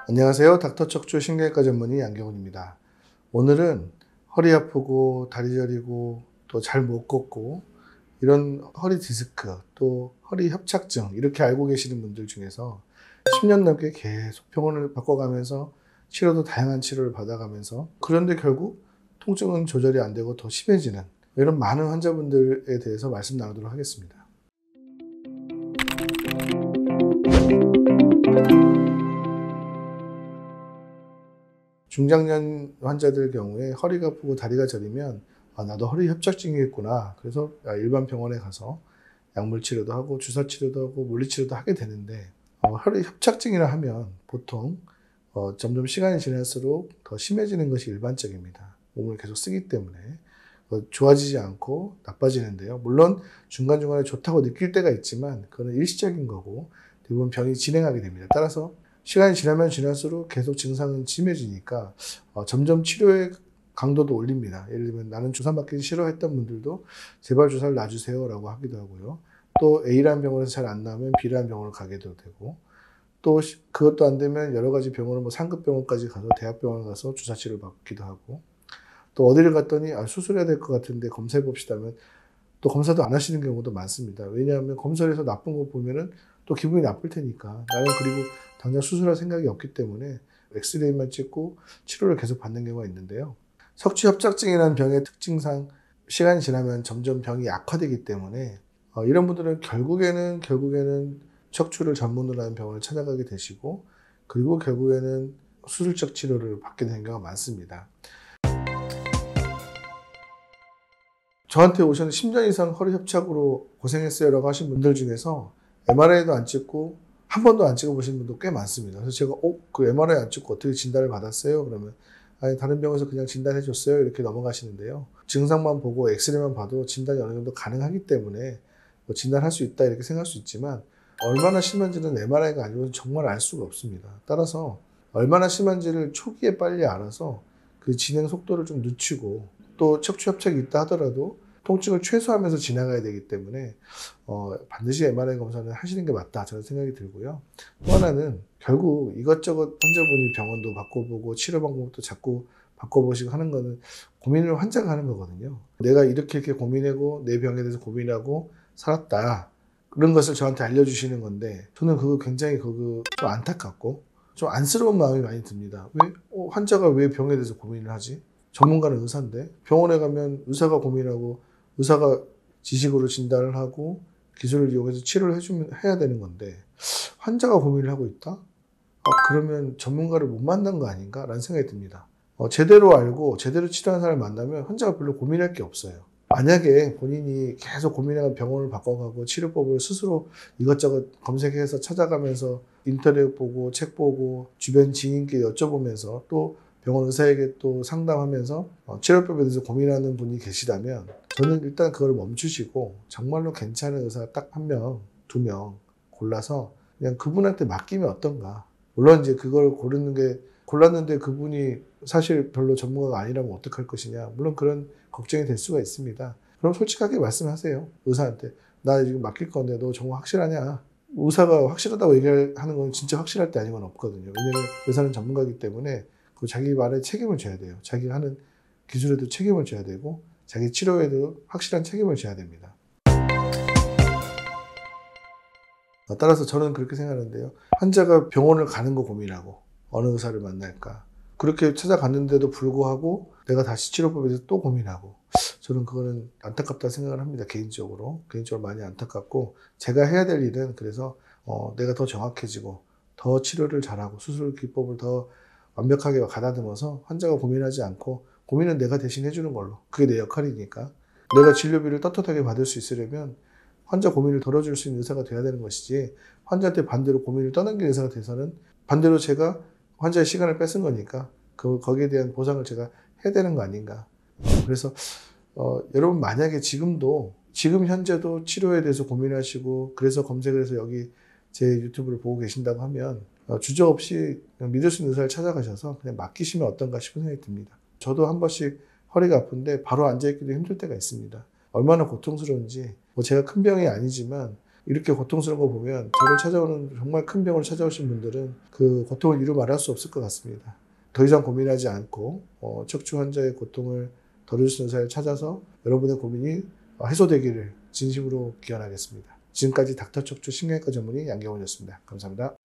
안녕하세요. 닥터 척추 신경외과 전문의 양경훈입니다. 오늘은 허리 아프고 다리 저리고 또 잘 못 걷고 이런 허리 디스크 또 허리 협착증 이렇게 알고 계시는 분들 중에서 10년 넘게 계속 병원을 바꿔가면서 치료도 다양한 치료를 받아가면서 그런데 결국 통증은 조절이 안 되고 더 심해지는 이런 많은 환자분들에 대해서 말씀 나누도록 하겠습니다. 중장년 환자들 경우에 허리가 아프고 다리가 저리면 나도 허리 협착증이겠구나. 그래서 일반 병원에 가서 약물 치료도 하고 주사 치료도 하고 물리 치료도 하게 되는데 허리 협착증이라 하면 보통 점점 시간이 지날수록 더 심해지는 것이 일반적입니다. 몸을 계속 쓰기 때문에 좋아지지 않고 나빠지는데요. 물론 중간중간에 좋다고 느낄 때가 있지만 그건 일시적인 거고 대부분 병이 진행하게 됩니다. 따라서 시간이 지나면 지날수록 계속 증상은 심해지니까 점점 치료의 강도도 올립니다. 예를 들면 나는 주사 맞기 싫어했던 분들도 제발 주사를 놔주세요 라고 하기도 하고요. 또 A라는 병원에서 잘 안 나오면 B라는 병원을 가게도 되고 또 그것도 안 되면 여러 가지 병원을 상급 병원까지 가서 대학병원 가서 주사 치료를 받기도 하고 또 어디를 갔더니 수술해야 될 것 같은데 검사해 봅시다 하면 또 검사도 안 하시는 경우도 많습니다. 왜냐하면 검사를 해서 나쁜 거 보면은 또 기분이 나쁠 테니까 나는 그리고 당장 수술할 생각이 없기 때문에 엑스레이만 찍고 치료를 계속 받는 경우가 있는데요. 석추협착증이라는 병의 특징상 시간이 지나면 점점 병이 악화되기 때문에 이런 분들은 결국에는 척추를 전문으로 하는 병원을 찾아가게 되시고 그리고 결국에는 수술적 치료를 받게 되는 경우가 많습니다. 저한테 오셔서 10년 이상 허리 협착으로 고생했어요 라고 하신 분들 중에서 MRI도 안 찍고 한 번도 안 찍어보신 분도 꽤 많습니다. 그래서 제가 그 MRI 안 찍고 어떻게 진단을 받았어요? 그러면 아니 다른 병원에서 그냥 진단해 줬어요 이렇게 넘어가시는데요. 증상만 보고 엑스레이만 봐도 진단이 어느 정도 가능하기 때문에 진단할 수 있다 이렇게 생각할 수 있지만 얼마나 심한지는 MRI가 아니면 정말 알 수가 없습니다. 따라서 얼마나 심한지를 초기에 빨리 알아서 그 진행 속도를 좀 늦추고 또 척추협착이 있다 하더라도 통증을 최소화하면서 지나가야 되기 때문에 반드시 MRI 검사는 하시는 게 맞다 저는 생각이 들고요. 또 하나는 결국 이것저것 환자분이 병원도 바꿔보고 치료 방법도 자꾸 바꿔보시고 하는 거는 고민을 환자가 하는 거거든요. 내가 이렇게 고민하고 내 병에 대해서 고민하고 살았다. 그런 것을 저한테 알려주시는 건데 저는 그거 굉장히 좀 안타깝고 좀 안쓰러운 마음이 많이 듭니다. 왜 환자가 왜 병에 대해서 고민을 하지? 전문가는 의사인데 병원에 가면 의사가 고민하고 의사가 지식으로 진단을 하고 기술을 이용해서 치료를 해야 되는 건데 환자가 고민을 하고 있다? 그러면 전문가를 못 만난 거 아닌가? 라는 생각이 듭니다. 제대로 알고 제대로 치료하는 사람을 만나면 환자가 별로 고민할 게 없어요. 만약에 본인이 계속 고민하고 병원을 바꿔가고 치료법을 스스로 이것저것 검색해서 찾아가면서 인터넷 보고 책 보고 주변 지인께 여쭤보면서 또 병원 의사에게 또 상담하면서 치료법에 대해서 고민하는 분이 계시다면 저는 일단 그걸 멈추시고 정말로 괜찮은 의사 딱 한 명, 두 명 골라서 그냥 그분한테 맡기면 어떤가. 물론 이제 그걸 골랐는데 그분이 사실 별로 전문가가 아니라면 어떡할 것이냐. 물론 그런 걱정이 될 수가 있습니다. 그럼 솔직하게 말씀하세요. 의사한테. 나 지금 맡길 건데 너 정말 확실하냐. 의사가 확실하다고 얘기하는 건 진짜 확실할 때 아닌 건 없거든요. 왜냐면 의사는 전문가이기 때문에 그 자기 말에 책임을 져야 돼요. 자기가 하는 기술에도 책임을 져야 되고 자기 치료에도 확실한 책임을 져야 됩니다. 따라서 저는 그렇게 생각하는데요. 환자가 병원을 가는 거 고민하고 어느 의사를 만날까. 그렇게 찾아갔는데도 불구하고 내가 다시 치료법에 대해서 또 고민하고 저는 그거는 안타깝다 생각을 합니다. 개인적으로 많이 안타깝고 제가 해야 될 일은 그래서 내가 더 정확해지고 더 치료를 잘하고 수술 기법을 더 완벽하게 가다듬어서 환자가 고민하지 않고 고민은 내가 대신 해주는 걸로 그게 내 역할이니까 내가 진료비를 떳떳하게 받을 수 있으려면 환자 고민을 덜어줄 수 있는 의사가 돼야 되는 것이지 환자한테 반대로 고민을 떠넘기는 의사가 돼서는 반대로 제가 환자의 시간을 뺏은 거니까 거기에 대한 보상을 제가 해야 되는 거 아닌가. 그래서 여러분 만약에 지금 현재도 치료에 대해서 고민하시고 그래서 검색을 해서 여기 제 유튜브를 보고 계신다고 하면 주저없이 믿을 수 있는 의사를 찾아가셔서 그냥 맡기시면 어떤가 싶은 생각이 듭니다. 저도 한 번씩 허리가 아픈데 바로 앉아있기도 힘들 때가 있습니다. 얼마나 고통스러운지 제가 큰 병이 아니지만 이렇게 고통스러운 거 보면 저를 찾아오는 정말 큰 병으로 찾아오신 분들은 그 고통을 이루 말할 수 없을 것 같습니다. 더 이상 고민하지 않고 척추 환자의 고통을 덜어주는 의사를 찾아서 여러분의 고민이 해소되기를 진심으로 기원하겠습니다. 지금까지 닥터척추 신경외과 전문의 양경훈이었습니다. 감사합니다.